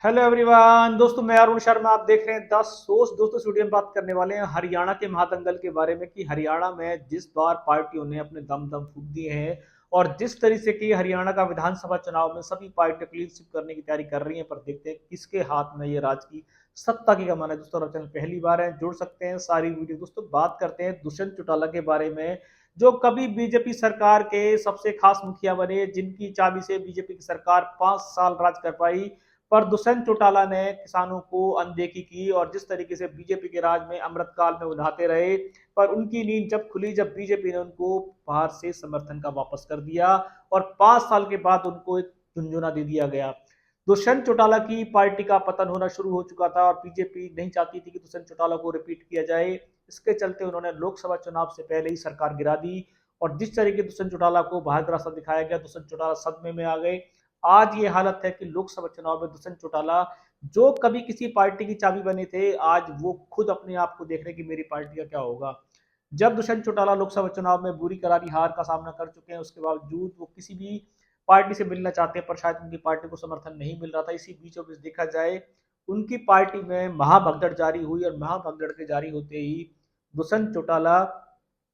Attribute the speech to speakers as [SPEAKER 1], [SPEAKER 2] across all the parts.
[SPEAKER 1] Hello everyone दोस्तों, मैं अरुण शर्मा। आप देख रहे हैं 10 सोच। दोस्तों, स्टूडियो में बात करने वाले हैं हरियाणा के महादंगल के बारे में कि हरियाणा में जिस बार पार्टियों ने अपने दम दम फूंक दिए हैं और जिस तरह से कि हरियाणा का विधानसभा चुनाव में सभी पार्टियां क्लीन स्वीप करने की तैयारी कर रही हैं, पर देखते हैं किसके हाथ में ये राज की सत्ता की कमान है। दोस्तों, चैनल पहली बार है, जुड़ सकते हैं सारी वीडियो। दोस्तों, बात करते हैं दुष्यंत चौटाला के बारे में, जो कभी बीजेपी सरकार के सबसे खास मुखिया बने, जिनकी चाबी से बीजेपी की सरकार 5 साल राज कर पाई। पर दुष्यंत चौटाला ने किसानों को अनदेखी की और जिस तरीके से बीजेपी के राज में अमृतकाल में उन्हाते रहे, पर उनकी नींद जब खुली, जब बीजेपी ने उनको बाहर से समर्थन का वापस कर दिया और 5 साल के बाद उनको एक झुंझुना दे दिया गया। दुष्यंत चौटाला की पार्टी का पतन होना शुरू हो चुका था और बीजेपी नहीं चाहती थी कि दुष्यंत चौटाला को रिपीट किया जाए। इसके चलते उन्होंने लोकसभा चुनाव से पहले ही सरकार गिरा दी और जिस तरीके दुष्यंत चौटाला को बहादुर रास्ता दिखाया गया, दुष्यंत चौटाला सदमे में आ गए। आज ये हालत है कि लोकसभा चुनाव में दुष्यंत चौटाला, जो कभी किसी पार्टी की चाबी बने थे, आज वो खुद अपने आप को देख रहे हैं कि मेरी पार्टी का क्या होगा। जब दुष्यंत चौटाला लोकसभा चुनाव में बुरी करारी हार का सामना कर चुके हैं, उसके बावजूद वो किसी भी पार्टी से मिलना चाहते हैं, पर शायद उनकी पार्टी को समर्थन नहीं मिल रहा था। इसी बीचों बीच देखा जाए, उनकी पार्टी में महाभगदड़ जारी हुई और महाभगदड़ के जारी होते ही दुष्यंत चौटाला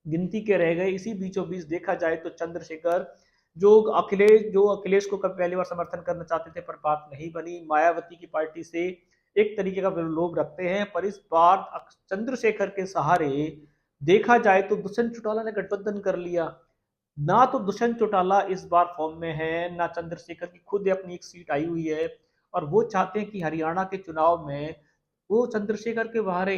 [SPEAKER 1] गिनती के रह गए। इसी बीचों बीच देखा जाए तो चंद्रशेखर, जो अखिलेश को कभी पहली बार समर्थन करना चाहते थे, पर बात नहीं बनी, मायावती की पार्टी से एक तरीके का लोभ रखते हैं, पर इस बार चंद्रशेखर के सहारे देखा जाए तो दुष्यंत चौटाला ने गठबंधन कर लिया। ना तो दुष्यंत चौटाला इस बार फॉर्म में है, ना चंद्रशेखर की खुद अपनी एक सीट आई हुई है, और वो चाहते हैं कि हरियाणा के चुनाव में वो चंद्रशेखर के बहारे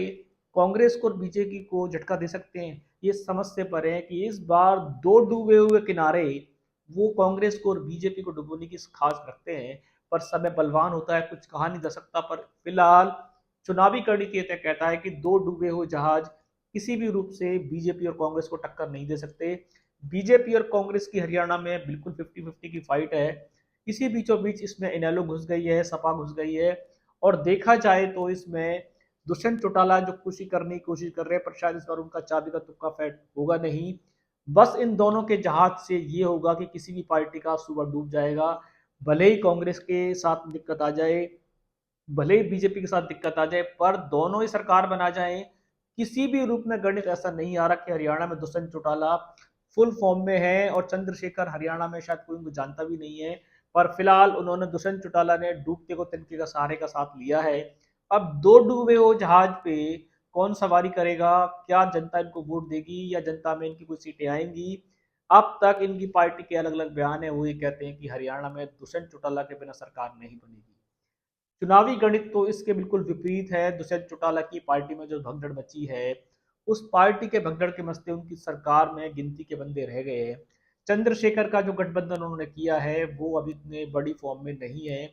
[SPEAKER 1] कांग्रेस को और बीजेपी को झटका दे सकते हैं। ये समझ से परे है कि इस बार दो डूबे हुए किनारे वो कांग्रेस को और बीजेपी को डुबोने की खास रखते हैं। पर समय बलवान होता है, कुछ कहा नहीं जा सकता। पर फिलहाल चुनावी कड़ी के तय कहता है कि दो डूबे हुए जहाज किसी भी रूप से बीजेपी और कांग्रेस को टक्कर नहीं दे सकते। बीजेपी और कांग्रेस की हरियाणा में बिल्कुल 50-50 की फाइट है। इसी बीचों बीच इसमें इनेलो घुस गई है, सपा घुस गई है, और देखा जाए तो इसमें दुष्यंत चौटाला जो खुशी करने की कोशिश कर रहे हैं, पर शायद इस बार उनका चाबी का तुक्का फैट होगा नहीं। बस इन दोनों के जहाज से ये होगा कि किसी भी पार्टी का सुबह डूब जाएगा। भले ही कांग्रेस के साथ दिक्कत आ जाए, भले ही बीजेपी के साथ दिक्कत आ जाए, पर दोनों ही सरकार बना जाए, किसी भी रूप में गणित ऐसा नहीं आ रहा कि हरियाणा में दुष्यंत चौटाला फुल फॉर्म में है और चंद्रशेखर हरियाणा में शायद कोई उनको जानता भी नहीं है। पर फिलहाल उन्होंने, दुष्यंत चौटाला ने डूबते को तिनके का सहारे का साथ लिया है। अब दो डूबे हो जहाज पे कौन सवारी करेगा, क्या जनता इनको वोट देगी या जनता में इनकी कुछ सीटें आएंगी। अब तक इनकी पार्टी के अलग अलग बयान है, वो ये कहते हैं कि हरियाणा में दुष्यंत चौटाला के बिना सरकार नहीं बनेगी। चुनावी गणित तो इसके बिल्कुल विपरीत है। दुष्यंत चौटाला की पार्टी में जो भगदड़ मची है, उस पार्टी के भगदड़ के मसले उनकी सरकार में गिनती के बंदे रह गए हैं। चंद्रशेखर का जो गठबंधन उन्होंने किया है, वो अभी इतने बड़ी फॉर्म में नहीं है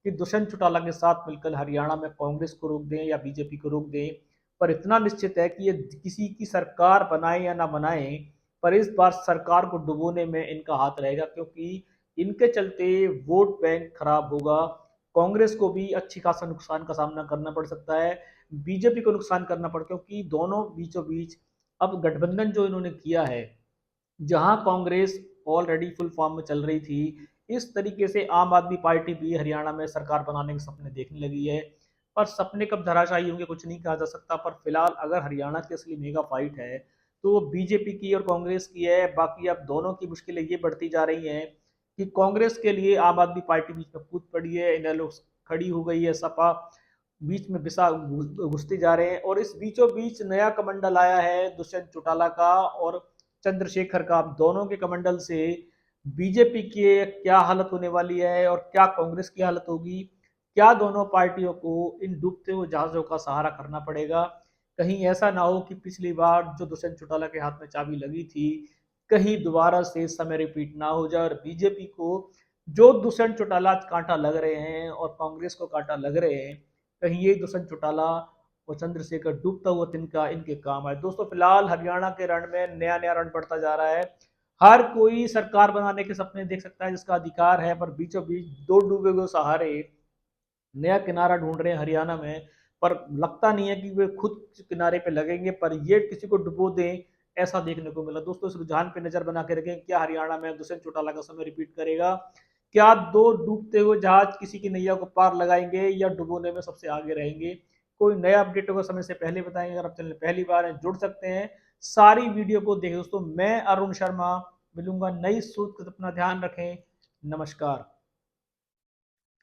[SPEAKER 1] कि दुष्यंत चौटाला के साथ मिलकर हरियाणा में कांग्रेस को रोक दें या बीजेपी को रोक दें। पर इतना निश्चित है कि ये किसी की सरकार बनाए या ना बनाए, पर इस बार सरकार को डुबोने में इनका हाथ रहेगा, क्योंकि इनके चलते वोट बैंक खराब होगा। कांग्रेस को भी अच्छी खासा नुकसान का सामना करना पड़ सकता है, बीजेपी को नुकसान करना पड़, क्योंकि दोनों बीचों बीच अब गठबंधन जो इन्होंने किया है, जहां कांग्रेस ऑलरेडी फुल फॉर्म में चल रही थी, इस तरीके से आम आदमी पार्टी भी हरियाणा में सरकार बनाने के सपने देखने लगी है। पर सपने कब धराशायी होंगे कुछ नहीं कहा जा सकता। पर फिलहाल अगर हरियाणा की असली मेगा फाइट है तो वो बीजेपी की और कांग्रेस की है। बाकी अब दोनों की मुश्किलें ये बढ़ती जा रही हैं कि कांग्रेस के लिए आम आदमी पार्टी बीच में कूद पड़ी है, इनेलो खड़ी हो गई है, सपा बीच में बिसा घुसते जा रहे हैं, और इस बीचों बीच नया कमंडल आया है दुष्यंत चौटाला का और चंद्रशेखर का। अब दोनों के कमंडल से बीजेपी की क्या हालत होने वाली है और क्या कांग्रेस की हालत होगी, क्या दोनों पार्टियों को इन डूबते हुए जहाजों का सहारा करना पड़ेगा। कहीं ऐसा ना हो कि पिछली बार जो दुष्यंत चौटाला के हाथ में चाबी लगी थी, कहीं दोबारा से समय रिपीट ना हो जाए और बीजेपी को जो दुष्यंत चौटाला कांटा लग रहे हैं और कांग्रेस को कांटा लग रहे हैं, कहीं ये दुष्यंत चौटाला और चंद्रशेखर डूबता हुआ तिनका इनके काम आए। दोस्तों, फिलहाल हरियाणा के रण में नया नया रण बढ़ता जा रहा है। हर कोई सरकार बनाने के सपने देख सकता है, जिसका अधिकार है, पर बीचों बीच दो डूबे हुए सहारे नया किनारा ढूंढ रहे हैं हरियाणा में। पर लगता नहीं है कि वे खुद किनारे पे लगेंगे, पर ये किसी को डुबो दें, ऐसा देखने को मिला। दोस्तों, इस रुझान पे नजर बना के रखें, क्या हरियाणा में दुष्यंत चौटाला का समय रिपीट करेगा, क्या दो डूबते हुए जहाज किसी की नैया को पार लगाएंगे या डुबोने में सबसे आगे रहेंगे? कोई नया अपडेट होगा समय से पहले बताएंगे। अगर आप चैनल पहली बार हैं जुड़ सकते हैं, सारी वीडियो को देखें। दोस्तों मैं अरुण शर्मा मिलूंगा नई सोच के साथ। अपना ध्यान रखें। नमस्कार।